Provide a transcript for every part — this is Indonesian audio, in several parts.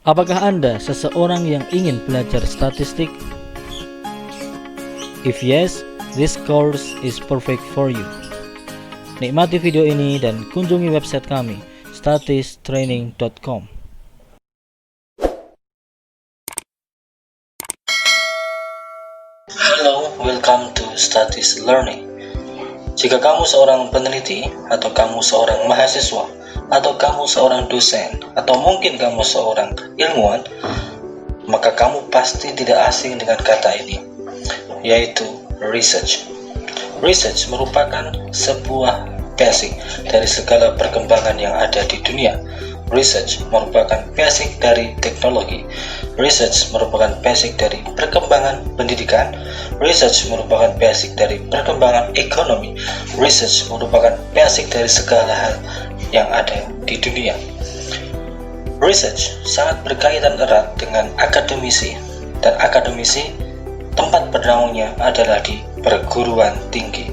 Apakah Anda seseorang yang ingin belajar statistik? If yes, this course is perfect for you. Nikmati video ini dan kunjungi website kami, statistraining.com. Halo, welcome to Statis Learning. Jika kamu seorang peneliti, atau kamu seorang mahasiswa, atau kamu seorang dosen, atau mungkin kamu seorang ilmuwan, maka kamu pasti tidak asing dengan kata ini, yaitu research. Research merupakan sebuah basic dari segala perkembangan yang ada di dunia. Research merupakan basic dari teknologi. Research merupakan basic dari perkembangan pendidikan. Research merupakan basic dari perkembangan ekonomi. Research merupakan basic dari segala hal yang ada di dunia. Research sangat berkaitan erat dengan akademisi, dan akademisi tempat bernaungnya adalah di perguruan tinggi.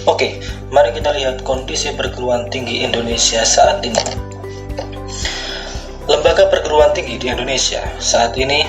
Oke, mari kita lihat kondisi perguruan tinggi Indonesia saat ini. Lembaga perguruan tinggi di Indonesia saat ini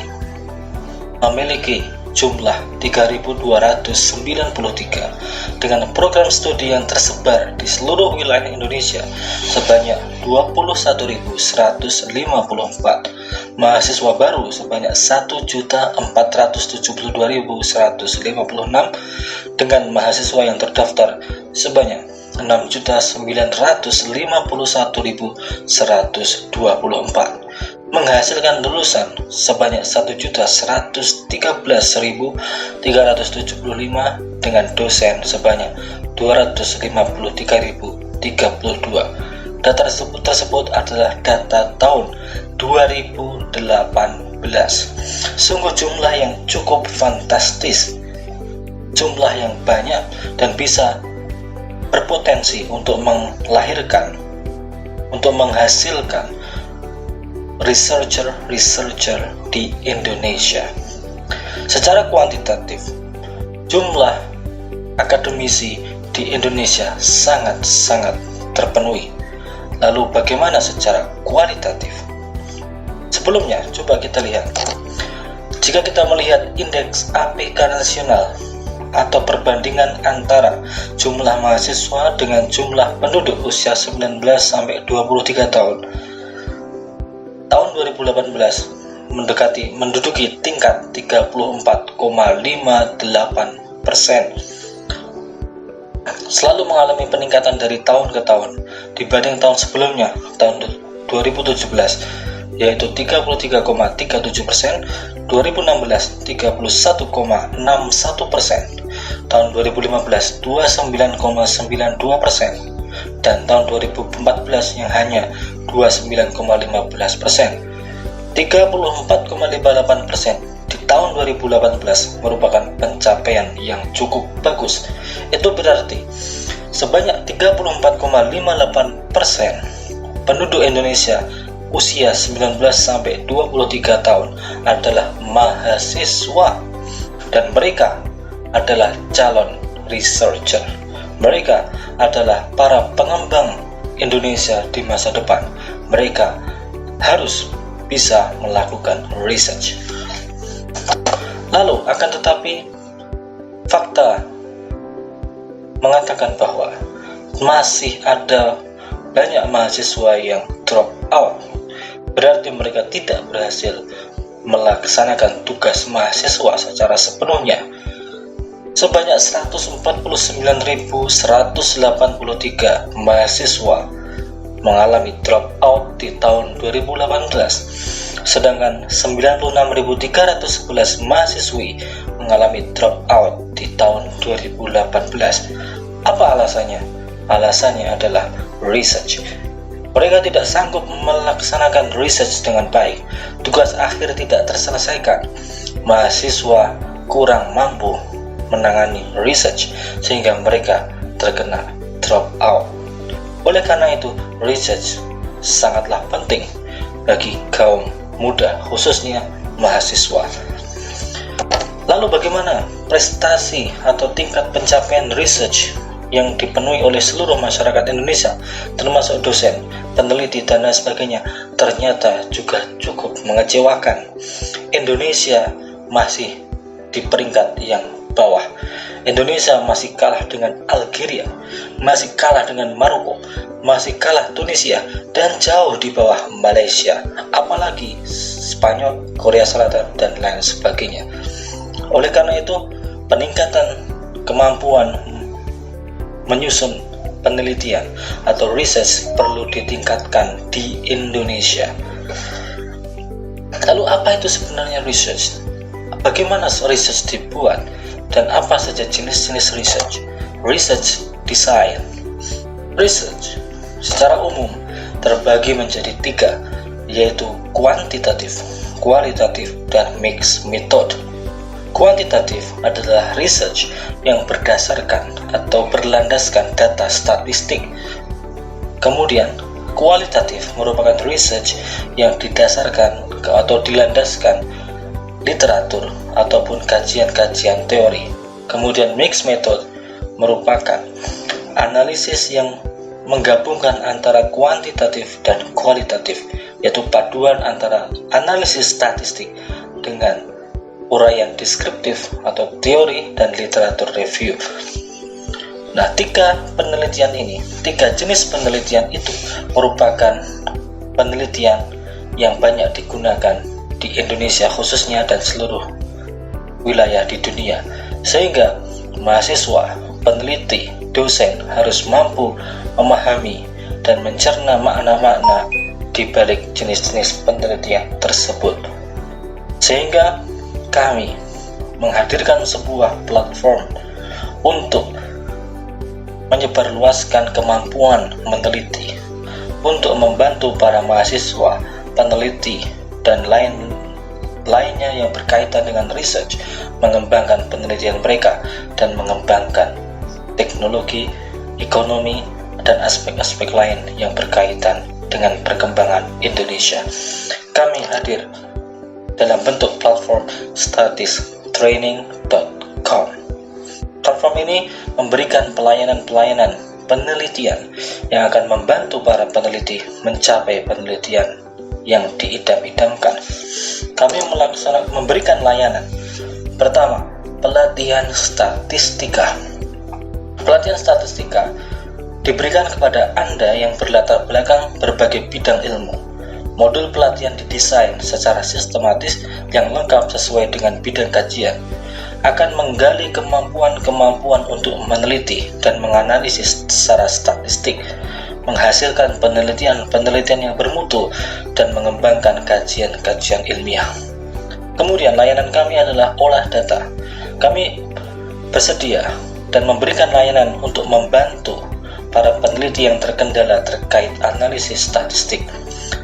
memiliki jumlah 3.293 dengan program studi yang tersebar di seluruh wilayah Indonesia sebanyak 21.154, mahasiswa baru sebanyak 1.472.156 dengan mahasiswa yang terdaftar sebanyak 6.951.124, menghasilkan lulusan sebanyak 1.113.375 dengan dosen sebanyak 253.032. Data tersebut adalah data tahun 2018. Sungguh jumlah yang cukup fantastis, jumlah yang banyak, dan bisa berpotensi untuk melahirkan, untuk menghasilkan researcher di Indonesia. Secara kuantitatif, jumlah akademisi di Indonesia sangat-sangat terpenuhi. Lalu bagaimana secara kualitatif? Sebelumnya, coba kita lihat. Jika kita melihat indeks APK nasional atau perbandingan antara jumlah mahasiswa dengan jumlah penduduk usia 19 sampai 23 tahun. Tahun 2018 menduduki tingkat 34,58%. Selalu mengalami peningkatan dari tahun ke tahun dibanding tahun sebelumnya, tahun 2017, yaitu 33,37%, 2016 31,61%, tahun 2015 29,92%, dan tahun 2014 yang hanya 29,15%. 34,58% di tahun 2018 merupakan pencapaian yang cukup bagus. Itu berarti sebanyak 34,58% penduduk Indonesia usia 19 sampai 23 tahun adalah mahasiswa, dan mereka adalah calon researcher. Mereka adalah para pengembang Indonesia di masa depan. Mereka harus bisa melakukan research. Lalu, akan tetapi, fakta mengatakan bahwa masih ada banyak mahasiswa yang drop out. Berarti mereka tidak berhasil melaksanakan tugas mahasiswa secara sepenuhnya. Sebanyak 149.183 mahasiswa mengalami drop out di tahun 2018, sedangkan 96.311 mahasiswi mengalami drop out di tahun 2018. Apa alasannya? Alasannya adalah research. Mereka tidak sanggup melaksanakan research dengan baik. Tugas akhir tidak terselesaikan. Mahasiswa kurang mampu menangani research sehingga mereka terkena drop out. Oleh karena itu, research sangatlah penting bagi kaum muda, khususnya mahasiswa. Lalu bagaimana prestasi atau tingkat pencapaian research yang dipenuhi oleh seluruh masyarakat Indonesia, termasuk dosen? peneliti dan lain sebagainya, ternyata juga cukup mengecewakan. Indonesia masih di peringkat yang bawah. Indonesia masih kalah dengan Algeria, masih kalah dengan Maroko, masih kalah Tunisia, dan jauh di bawah Malaysia, apalagi Spanyol, Korea Selatan, dan lain sebagainya. Oleh karena itu, peningkatan kemampuan menyusun penelitian atau research perlu ditingkatkan di Indonesia. Lalu apa itu sebenarnya research? Bagaimana research dibuat? Dan apa saja jenis-jenis research? Research design. Research secara umum terbagi menjadi 3, yaitu kuantitatif, kualitatif, dan mixed method. Kuantitatif adalah research yang berdasarkan atau berlandaskan data statistik. Kemudian, kualitatif merupakan research yang didasarkan atau dilandaskan literatur ataupun kajian-kajian teori. Kemudian mixed method merupakan analisis yang menggabungkan antara kuantitatif dan kualitatif, yaitu paduan antara analisis statistik dengan uraian deskriptif atau teori dan literatur review. Nah, 3 jenis penelitian itu merupakan penelitian yang banyak digunakan di Indonesia khususnya dan seluruh wilayah di dunia, sehingga mahasiswa, peneliti, dosen harus mampu memahami dan mencerna makna-makna di balik jenis-jenis penelitian tersebut. Sehingga kami menghadirkan sebuah platform untuk menyebarluaskan kemampuan meneliti, untuk membantu para mahasiswa, peneliti, dan lainnya yang berkaitan dengan research, mengembangkan penelitian mereka dan mengembangkan teknologi, ekonomi, dan aspek-aspek lain yang berkaitan dengan perkembangan Indonesia. Kami hadir dalam bentuk platform statistraining.com. Platform ini memberikan pelayanan-pelayanan penelitian yang akan membantu para peneliti mencapai penelitian yang diidam-idamkan. Kami memberikan layanan. Pertama, pelatihan statistika. Pelatihan statistika diberikan kepada Anda yang berlatar belakang berbagai bidang ilmu. Modul pelatihan didesain secara sistematis yang lengkap sesuai dengan bidang kajian, akan menggali kemampuan-kemampuan untuk meneliti dan menganalisis secara statistik, menghasilkan penelitian-penelitian yang bermutu, dan mengembangkan kajian-kajian ilmiah. Kemudian layanan kami adalah olah data. Kami bersedia dan memberikan layanan untuk membantu para peneliti yang terkendala terkait analisis statistik.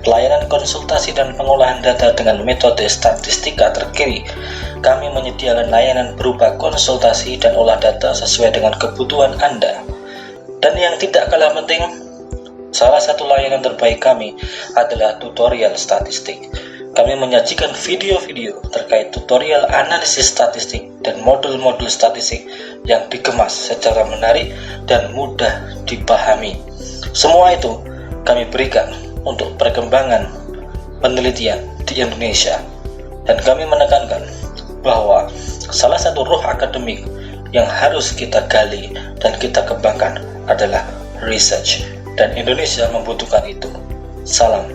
Layanan konsultasi dan pengolahan data dengan metode statistika terkini. Kami menyediakan layanan berupa konsultasi dan olah data sesuai dengan kebutuhan Anda. Dan yang tidak kalah penting, salah satu layanan terbaik kami adalah tutorial statistik. Kami menyajikan video-video terkait tutorial analisis statistik dan modul-modul statistik yang dikemas secara menarik dan mudah dipahami. Semua itu kami berikan untuk perkembangan penelitian di Indonesia. Dan kami menekankan bahwa salah satu roh akademik yang harus kita gali dan kita kembangkan adalah research. Dan Indonesia membutuhkan itu. Salam